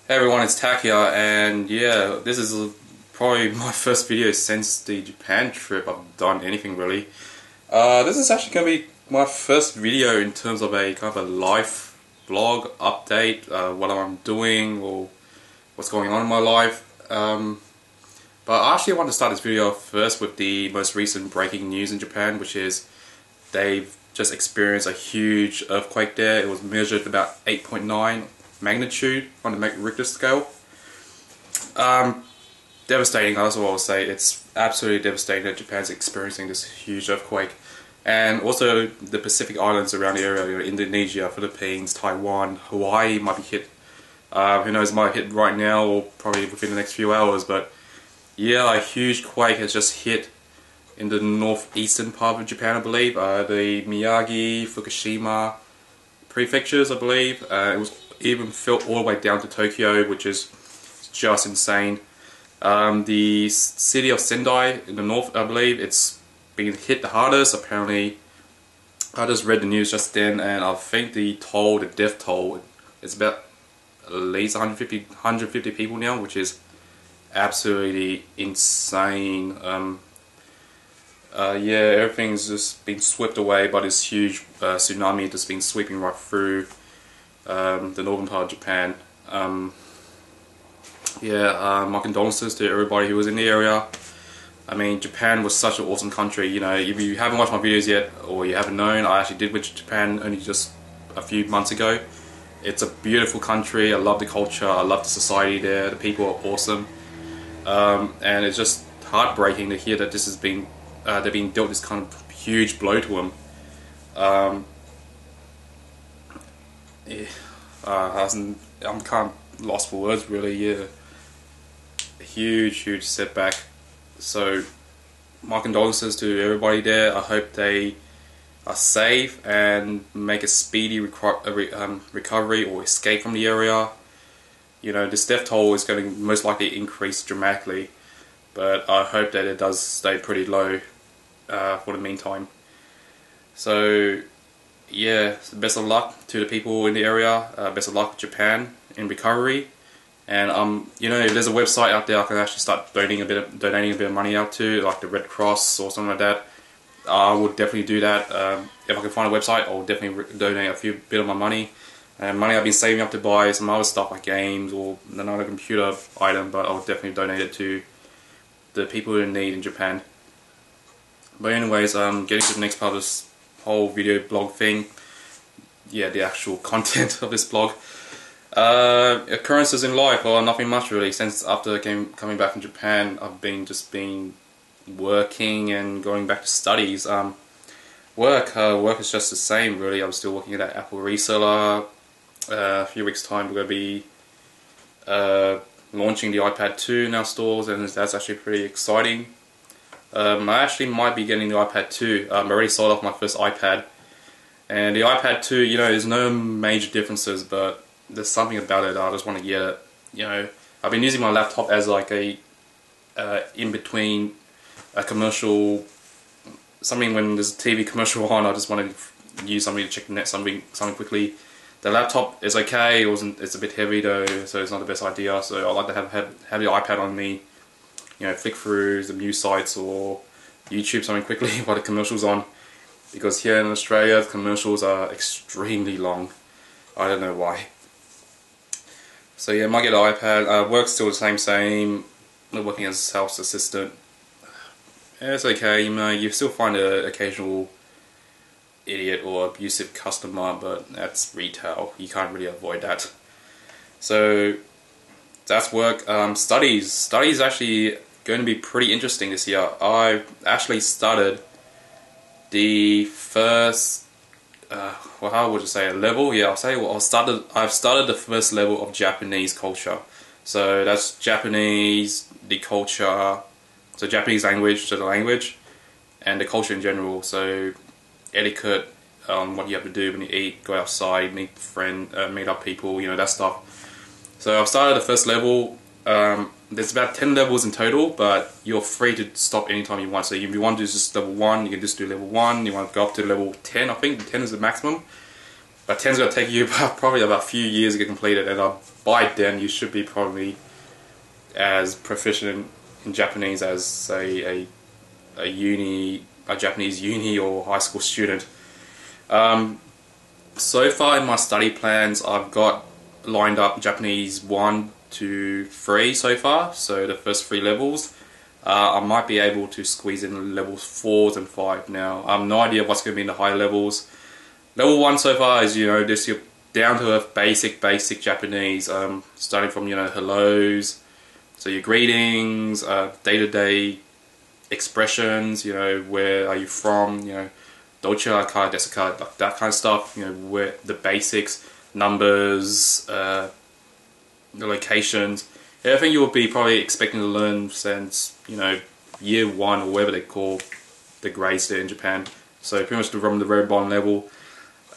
Hey everyone, it's Tak here, and yeah, this is probably my first video since the Japan trip I've done anything really. This is actually going to be my first video in terms of a kind of a life vlog update, what I'm doing or what's going on in my life. But I actually want to start this video first with the most recent breaking news in Japan, which is they've just experienced a huge earthquake there. It was measured about 8.9 magnitude on the Richter scale. Devastating, that's what I'll say. It's absolutely devastating that Japan's experiencing this huge earthquake. And also the Pacific Islands around the area, Indonesia, Philippines, Taiwan, Hawaii might be hit. Who knows, might hit right now or probably within the next few hours. But yeah, a huge quake has just hit in the northeastern part of Japan, I believe. The Miyagi, Fukushima prefectures, I believe. It was even felt all the way down to Tokyo, which is just insane. The city of Sendai in the north, I believe, it's been hit the hardest. Apparently, I just read the news just then, and I think the death toll, is about at least 150 people now, which is absolutely insane. Yeah, everything's just been swept away by this huge tsunami that's been sweeping right through the northern part of Japan. My condolences to everybody who was in the area. I mean, Japan was such an awesome country. You know, if you haven't watched my videos yet, or you haven't known, I actually did visit Japan only just a few months ago. It's a beautiful country. I love the culture. I love the society there. The people are awesome. And it's just heartbreaking to hear that this has been they're being dealt this kind of huge blow to them. I'm kind of lost for words, really. Yeah, a huge setback. So my condolences to everybody there. I hope they are safe and make a speedy recovery or escape from the area. You know, this death toll is going to most likely increase dramatically, but I hope that it does stay pretty low for the meantime. So yeah, best of luck to the people in the area. Best of luck to Japan in recovery. And you know, if there's a website out there I can actually start donating a bit of money out to, like the Red Cross or something like that, I would definitely do that. If I can find a website, I'll definitely donate a bit of my money. And money I've been saving up to buy some other stuff like games or another computer item, but I'll definitely donate it to the people in need in Japan. But anyways, getting to the next part of this whole video blog thing. Yeah, the actual content of this blog. Occurrences in life, well, nothing much really. Since after coming back from Japan, I've just been working and going back to studies. Work is just the same really. I'm still working at that Apple reseller. A few weeks time we're going to be launching the iPad 2 in our stores, and that's actually pretty exciting. I actually might be getting the iPad 2. I already sold off my first iPad, and the iPad 2, you know, there's no major differences, but there's something about it I just want to get it. You know, I've been using my laptop as like a in between a commercial, something when there's a TV commercial on, I just want to use something to check the net, something quickly. The laptop is okay. It's a bit heavy though, so it's not the best idea. So I like to have the iPad on me. You know, flick through the news sites or YouTube something quickly while the commercial's on. Because here in Australia, the commercials are extremely long. I don't know why. So yeah, I might get an iPad. Work's still the same. I'm working as a sales assistant. Yeah, it's okay. You know, you still find an occasional idiot or abusive customer, but that's retail. You can't really avoid that. So that's work. Studies actually going to be pretty interesting this year. I've actually started the first well, how would you say, a level? Yeah, I've started the first level of Japanese culture. So that's Japanese, the culture, so Japanese language, so the language, and the culture in general. So etiquette, what you have to do when you eat, go outside, meet up people, you know, that stuff. So I've started the first level. There's about 10 levels in total, but you're free to stop anytime you want. So if you want to do just level 1, you can just do level 1. You want to go up to level 10, I think 10 is the maximum. but 10's going to take you probably about a few years to get completed, and by then you should be probably as proficient in Japanese as, say, a Japanese uni or high school student. So far in my study plans, I've got lined up Japanese 1 to 3 so far, so the first 3 levels. I might be able to squeeze in levels 4 and 5 now. I have no idea what's going to be in the higher levels. Level 1 so far is, just your down to earth basic Japanese, starting from, hellos, so your greetings, day-to-day expressions, where are you from, docha ka desu ka, that kind of stuff, where the basics, numbers, the locations, everything you will be probably expecting to learn since, year 1 or whatever they call the grades there in Japan. So pretty much from the very bottom level.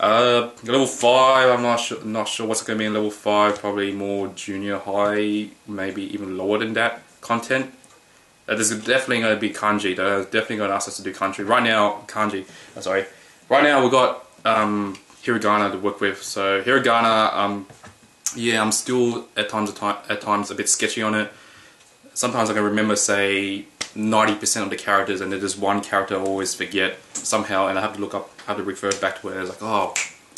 Level 5, I'm not sure what's going to be in level 5, probably more junior high, maybe even lower than that content. There's definitely going to be kanji. They're definitely going to ask us to do kanji. Right now, Right now we've got hiragana to work with. So hiragana, yeah, I'm still at times a bit sketchy on it. Sometimes I can remember, say, 90% of the characters, and there's one character I always forget somehow, and I have to look up, have to refer back to it. And it's like, oh,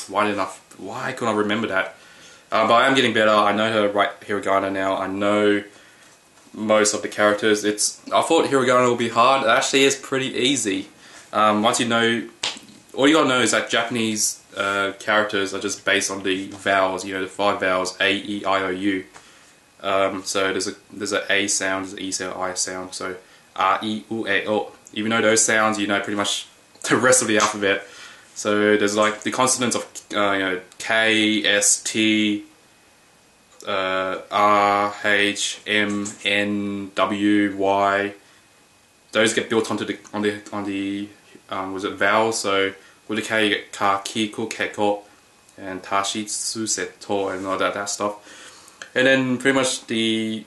why couldn't I remember that? But I am getting better. I know how to write hiragana now. I know most of the characters. I thought hiragana would be hard. It actually is pretty easy. Once you know, all you gotta know is that Japanese characters are just based on the vowels. The 5 vowels: A, E, I, O, U. So there's a A sound, there's an E sound, I sound. So A, I, U, E, O. Even though those sounds, pretty much the rest of the alphabet. So there's like the consonants of K, S, T, R, H, M, N, W, Y. Those get built onto the was it vowels? So with the K, you get ka, ki, ku, ke, ko, and tashi, tsu, set, to, and all that stuff. And then pretty much the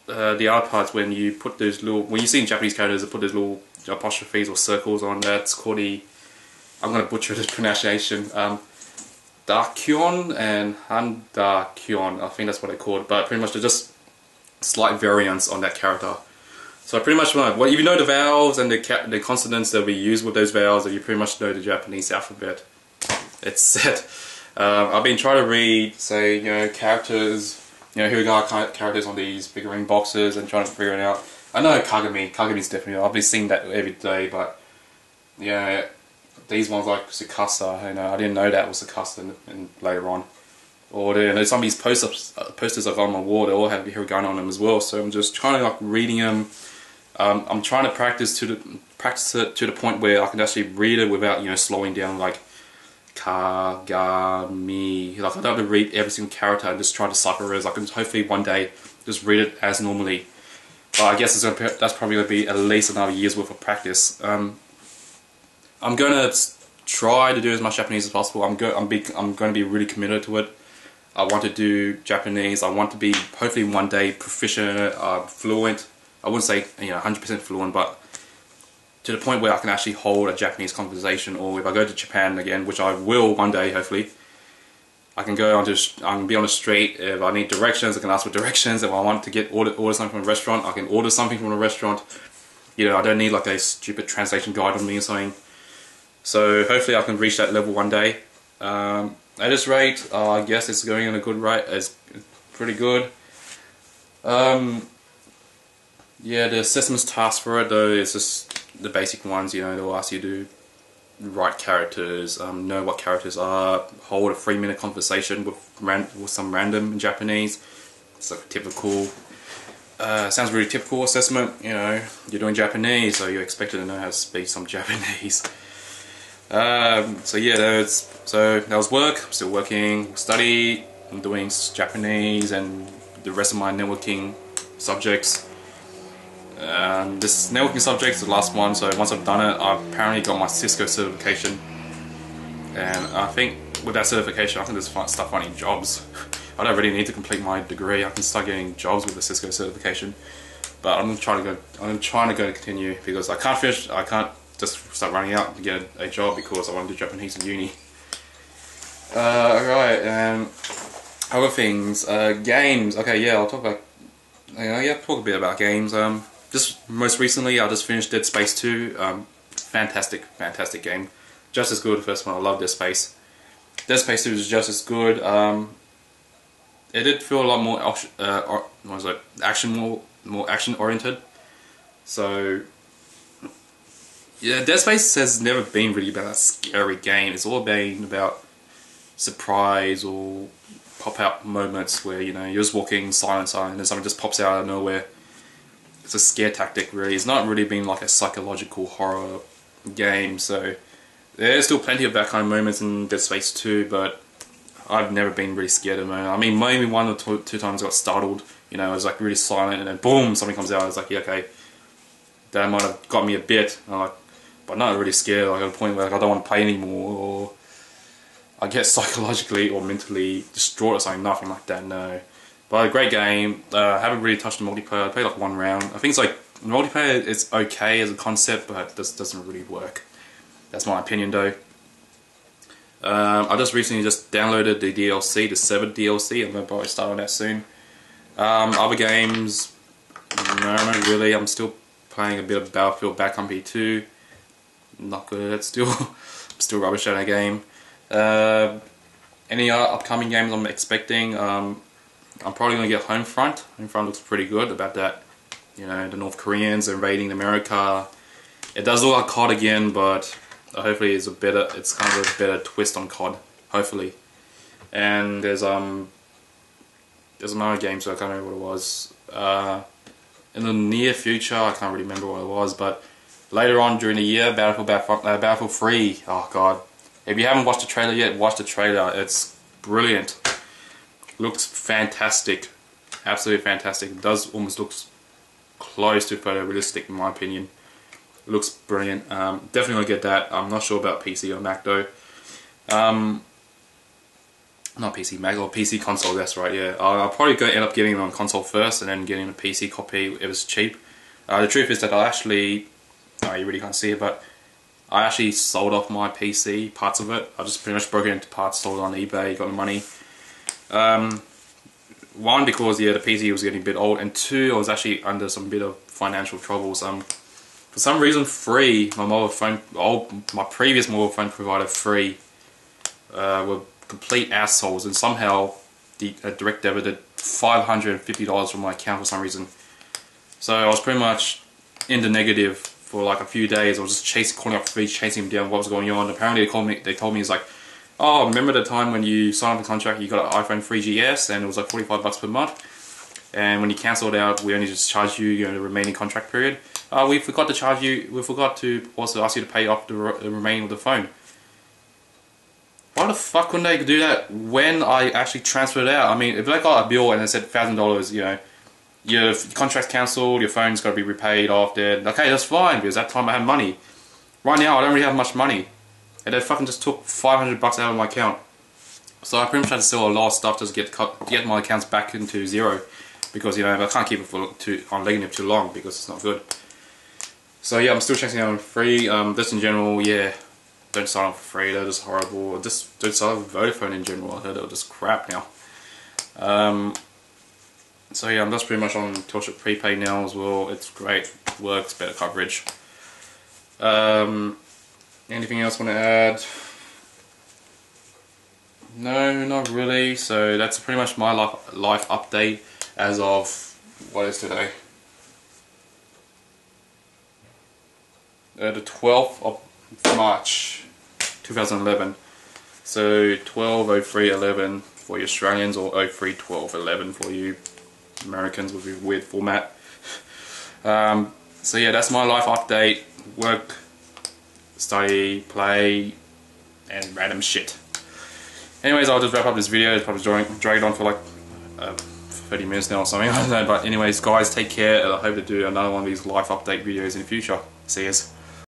other parts, when you put those when you see in Japanese characters, they put those little apostrophes or circles on. That's called I'm going to butcher this pronunciation. Dakyon and Handakyon, I think that's what they called. But pretty much they're just slight variants on that character. So pretty much, if you know the vowels and the consonants that we use with those vowels, then you pretty much know the Japanese alphabet. It's set. I've been trying to read, say, characters, hiragana characters on these figurine boxes and trying to figure it out. I know Kagami's definitely, I've been seeing that every day, but yeah, these ones like Tsukasa, I didn't know that was Tsukasa and later on. Or there's some of these posters I've got on my wall, they all have hiragana on them as well, so I'm just trying to reading them. I'm trying to practice it to the point where I can actually read it without slowing down, like ka, ga, mi. Like I don't have to read every single character and just try to decipher it. I can hopefully one day just read it as normally. But I guess that's probably going to be at least another year's worth of practice. I'm going to try to do as much Japanese as possible. I'm going to be really committed to it. I want to do Japanese. I want to be hopefully one day proficient in it, fluent. I wouldn't say 100% fluent, but to the point where I can actually hold a Japanese conversation. Or if I go to Japan again, which I will one day, hopefully, I can go I can be on the street. If I need directions, I can ask for directions. If I want to order something from a restaurant, I can order something from a restaurant. I don't need like a stupid translation guide on me or something. So hopefully I can reach that level one day. At this rate, I guess it's going in a good rate. It's pretty good. Yeah, the assessment task for it though is just the basic ones. They'll ask you to write characters, know what characters are, hold a 3-minute conversation with some random in Japanese. It's like a typical. Sounds really typical assessment. You're doing Japanese, so you're expected to know how to speak some Japanese. So yeah, that was work. I'm still working, study. I'm doing Japanese and the rest of my networking subjects. This networking subject is the last one, so once I've done it, I've apparently got my Cisco certification. And I think with that certification, I can just start finding jobs. I don't really need to complete my degree. I can start getting jobs with the Cisco certification. But I'm trying to go continue because I can't just start running out to get a job because I want to do Japanese in uni. Right, and other things, games. Okay, yeah, I'll talk about, talk a bit about games. Just most recently, I just finished Dead Space 2. Fantastic, fantastic game. Just as good as the first one. I love Dead Space. Dead Space 2 is just as good. It did feel a lot more, what was it? More action oriented. So, yeah, Dead Space has never been really about a scary game. It's all been about surprise or pop-out moments where, you know, you're just walking silent, and then something just pops out of nowhere. It's a scare tactic, really. It's not really been like a psychological horror game, so there's still plenty of that kind of moments in Dead Space 2, but I've never been really scared of it. I mean, maybe one or two times I got startled, you know, I was like really silent, and then boom, something comes out. I was like, yeah, okay, that might have got me a bit. I'm like, but not really scared. Like at a point where like, I don't want to play anymore, or I get psychologically or mentally distraught or something. Nothing like that. No. But a great game. I haven't really touched the multiplayer. I played like one round. I think it's like multiplayer is okay as a concept, but this doesn't really work. That's my opinion, though. I just recently downloaded the DLC, the 7th DLC. I'm going to probably start on that soon. Other games, no, not really. I'm still playing a bit of Battlefield Bad Company 2. Not good. It's still, I'm still rubbish at that game. Any upcoming games I'm expecting? I'm probably going to get Homefront. Homefront looks pretty good about that. You know, the North Koreans invading America. It does look like COD again, but hopefully it's kind of a better twist on COD. Hopefully. And there's another game, so I can't remember what it was. In the near future, I can't really remember what it was, but later on during the year, Battlefield 3. Oh god. If you haven't watched the trailer yet, watch the trailer. It's brilliant. Looks fantastic. Absolutely fantastic. It does almost looks close to photorealistic in my opinion. It looks brilliant. Definitely gonna get that. I'm not sure about PC or Mac though. Not PC, Mac or PC console, that's right, yeah. I'll probably end up getting it on console first and then getting a PC copy if it's cheap. The truth is that I'll actually, you really can't see it, but I actually sold off my PC, parts of it. I just pretty much broke it into parts, sold it on eBay, got the money. One, because yeah, the PC was getting a bit old, and two, I was actually under some bit of financial troubles. For some reason, Free, my previous mobile phone provider, Free, were complete assholes, and somehow the direct debited $550 from my account for some reason. So I was pretty much in the negative for like a few days. I was just calling up Free, chasing him down what was going on. Apparently they told me it's like, oh, remember the time when you signed up the contract, you got an iPhone 3GS and it was like $45 per month, and when you cancelled out, we only just charged you, the remaining contract period. We forgot to charge you. We forgot to also ask you to pay off the remaining of the phone. Why the fuck couldn't they do that when I actually transferred it out? I mean, if I got a bill and it said $1,000, your contract's cancelled, your phone's got to be repaid off there. Okay, that's fine, because that time I had money. Right now, I don't really have much money. And they fucking just took $500 out of my account. So I pretty much had to sell a lot of stuff just to get my accounts back into zero. Because, I can't keep it on negative too long because it's not good. So yeah, I'm still chasing out on Free. Just in general, yeah. Don't sign up for Free, they're just horrible. Just don't sign up for Vodafone in general. I heard they're just crap now. So yeah, I'm just pretty much on Telstra prepaid now as well. It's great, works, better coverage. Anything else I want to add? No, not really. So that's pretty much my life update as of, what is today? The 12th of March 2011. So 12/03/11 for you Australians, or 03/12/11 for you Americans with your weird format. So yeah, that's my life update. Work, study, play, and random shit. Anyways, I'll just wrap up this video. It's probably dragged on for like 30 minutes now or something. I don't know. But anyways, guys, take care, and I hope to do another one of these life update videos in the future. See yous.